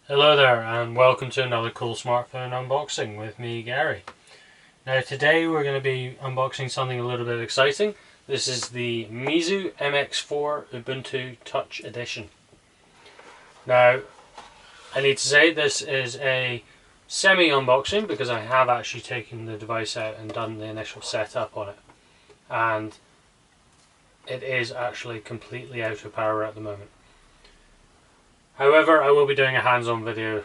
Hello there and welcome to another cool smartphone unboxing with me, Gary. Now today we're going to be unboxing something a little bit exciting. This is the Meizu MX4 Ubuntu Touch Edition. Now I need to say this is a semi-unboxing because I have actually taken the device out and done the initial setup on it. And it is actually completely out of power at the moment. However, I will be doing a hands-on video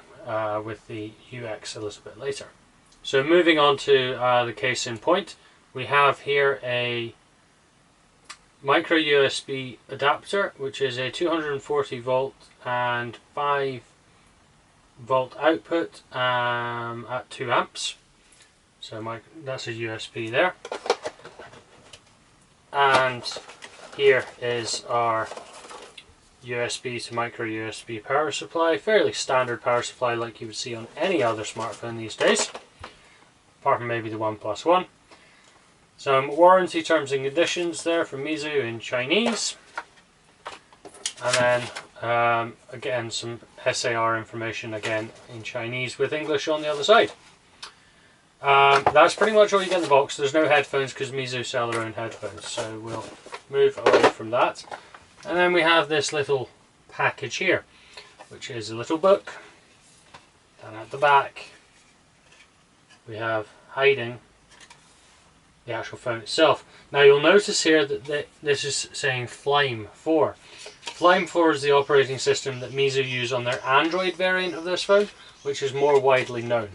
with the UX a little bit later. So moving on to the case in point, we have here a micro USB adapter, which is a 240 volt and 5 volt output at 2 amps. So that's a USB there. And here is our USB to micro USB power supply, fairly standard power supply like you would see on any other smartphone these days, apart from maybe the OnePlus One. Some warranty terms and conditions there from Miezu in Chinese, and then again some SAR information again in Chinese with English on the other side. That's pretty much all you get in the box. There's no headphones because Miezu sell their own headphones, so we'll move away from that. And then we have this little package here, which is a little book. And at the back we have hiding the actual phone itself. Now you'll notice here that this is saying Flame 4. Flame 4 is the operating system that Miezu use on their Android variant of this phone, which is more widely known.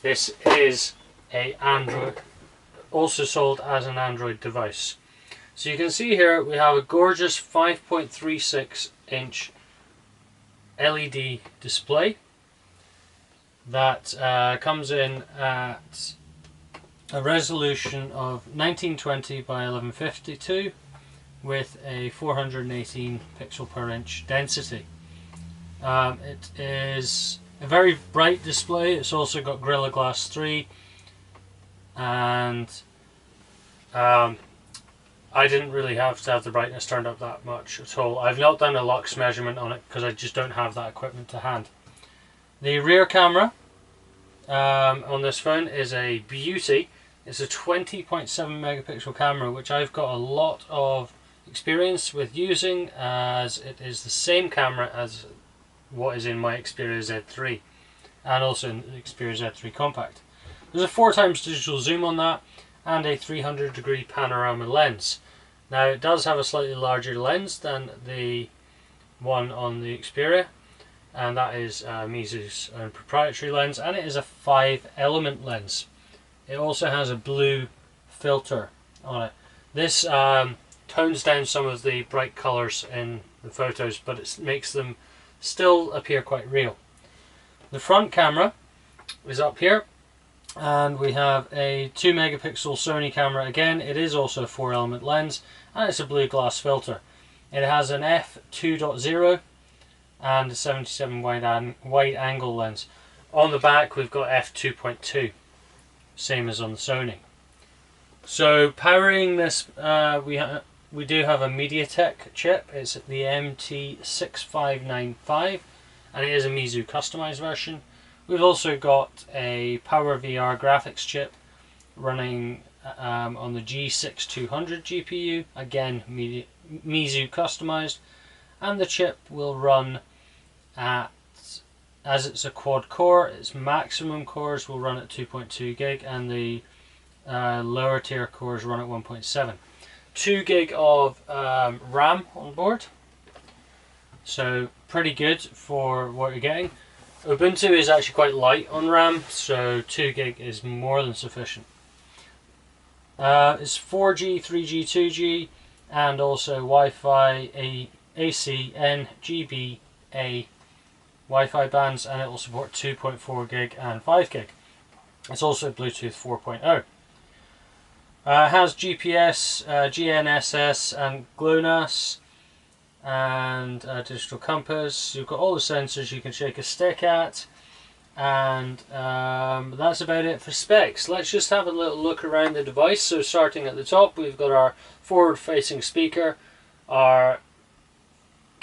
This is a Android, also sold as an Android device. So you can see here we have a gorgeous 5.36 inch LED display that comes in at a resolution of 1920 by 1152 with a 418 pixel per inch density. It is a very bright display. It's also got Gorilla Glass 3 and I didn't really have to have the brightness turned up that much at all. I've not done a lux measurement on it because I just don't have that equipment to hand. The rear camera on this phone is a beauty. It's a 20.7 megapixel camera, which I've got a lot of experience with using, as it is the same camera as what is in my Xperia Z3 and also in the Xperia Z3 Compact. There's a 4x digital zoom on that and a 300-degree panorama lens. Now it does have a slightly larger lens than the one on the Xperia, and that is Meizu's own proprietary lens, and it is a 5-element lens. It also has a blue filter on it. This tones down some of the bright colours in the photos, but it makes them still appear quite real. The front camera is up here, and we have a 2 megapixel Sony camera. Again, it is also a 4-element lens, and it's a blue glass filter. It has an f2.0 and a 77 wide angle lens. On the back we've got f2.2, same as on the Sony. So powering this, we do have a MediaTek chip. It's the MT6595, and it is a Meizu customized version. We've also got a PowerVR graphics chip running on the G6200 GPU, again Meizu customized, and the chip will run at, as it's a quad core, its maximum cores will run at 2.2 gig and the lower tier cores run at 1.7. 2 gig of RAM on board, so pretty good for what you're getting. Ubuntu is actually quite light on RAM, so 2 gig is more than sufficient. It's 4G, 3G, 2G, and also Wi-Fi, AC, N, GB, A Wi-Fi bands, and it will support 2.4 gig and 5 gig. It's also Bluetooth 4.0. It has GPS, GNSS, and GLONASS, and digital compass. You've got all the sensors you can shake a stick at, and that's about it for specs. Let's just have a little look around the device. So starting at the top, we've got our forward facing speaker, our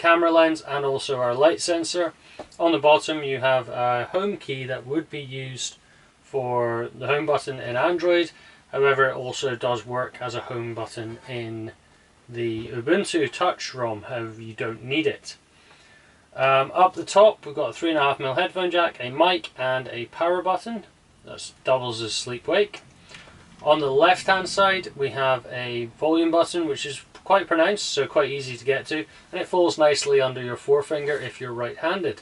camera lens and also our light sensor. On the bottom you have a home key that would be used for the home button in Android. However, it also does work as a home button in the Ubuntu Touch ROM, however you don't need it. Up the top we've got a 3.5mm headphone jack, a mic and a power button. That doubles as sleep wake. On the left hand side we have a volume button, which is quite pronounced, so quite easy to get to, and it falls nicely under your forefinger if you're right-handed.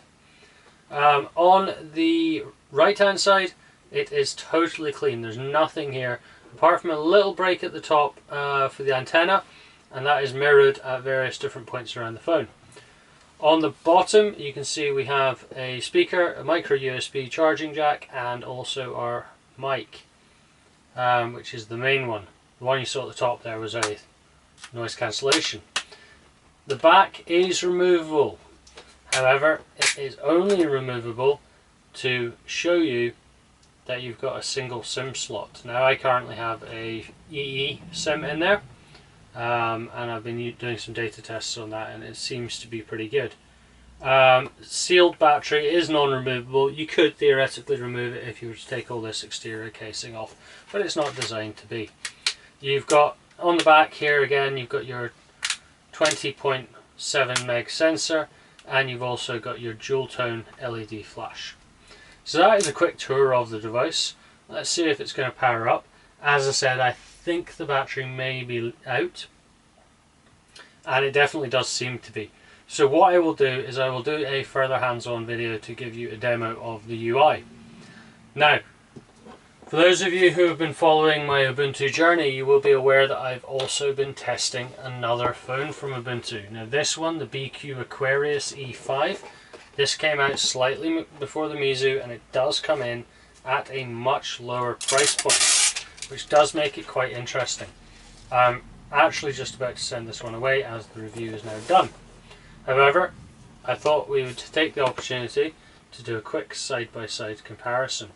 On the right hand side it is totally clean. There's nothing here apart from a little break at the top for the antenna, and that is mirrored at various different points around the phone. On the bottom you can see we have a speaker, a micro USB charging jack, and also our mic, which is the main one. The one you saw at the top there was a noise cancellation. The back is removable, however it is only removable to show you that you've got a single SIM slot. Now I currently have a EE SIM in there, and I've been doing some data tests on that and it seems to be pretty good. Sealed battery is non-removable. You could theoretically remove it if you were to take all this exterior casing off, but it's not designed to be. You've got on the back here again, you've got your 20.7 meg sensor, and you've also got your dual tone LED flash. So that is a quick tour of the device. Let's see if it's going to power up. As I said, I think the battery may be out, and it definitely does seem to be. So what I will do is I will do a further hands-on video to give you a demo of the UI. Now, for those of you who have been following my Ubuntu journey, you will be aware that I've also been testing another phone from Ubuntu. Now this one, the BQ Aquarius E5, this came out slightly before the Miezu, and it does come in at a much lower price point, which does make it quite interesting. I'm actually just about to send this one away as the review is now done. However, I thought we would take the opportunity to do a quick side-by-side comparison.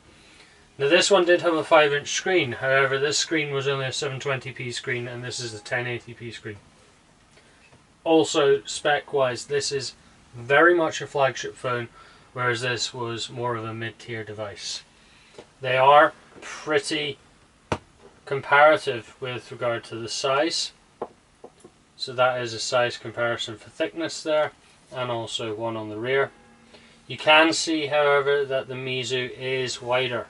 Now this one did have a 5-inch screen, however this screen was only a 720p screen and this is a 1080p screen. Also, spec-wise, this is very much a flagship phone, whereas this was more of a mid-tier device. They are pretty comparative with regard to the size. So that is a size comparison for thickness there, and also one on the rear. You can see, however, that the Miezu is wider.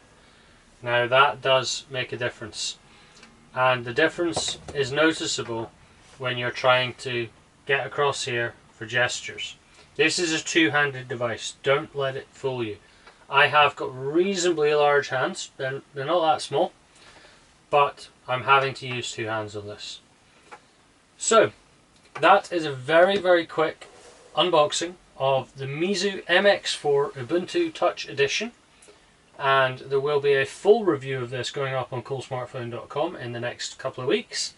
Now that does make a difference, and the difference is noticeable when you're trying to get across here for gestures. This is a two-handed device, don't let it fool you. I have got reasonably large hands, they're not that small, but I'm having to use two hands on this. So that is a very, very quick unboxing of the Meizu MX4 Ubuntu Touch Edition, and there will be a full review of this going up on coolsmartphone.com in the next couple of weeks.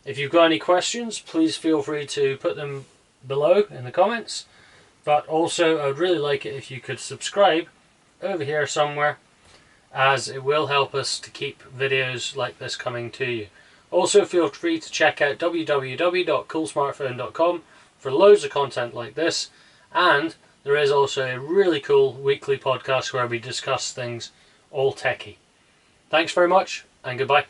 If you've got any questions, please feel free to put them below in the comments, but also I would really like it if you could subscribe over here somewhere, as it will help us to keep videos like this coming to you. Also feel free to check out www.coolsmartphone.com for loads of content like this, and there is also a really cool weekly podcast where we discuss things all techie. Thanks very much, and goodbye.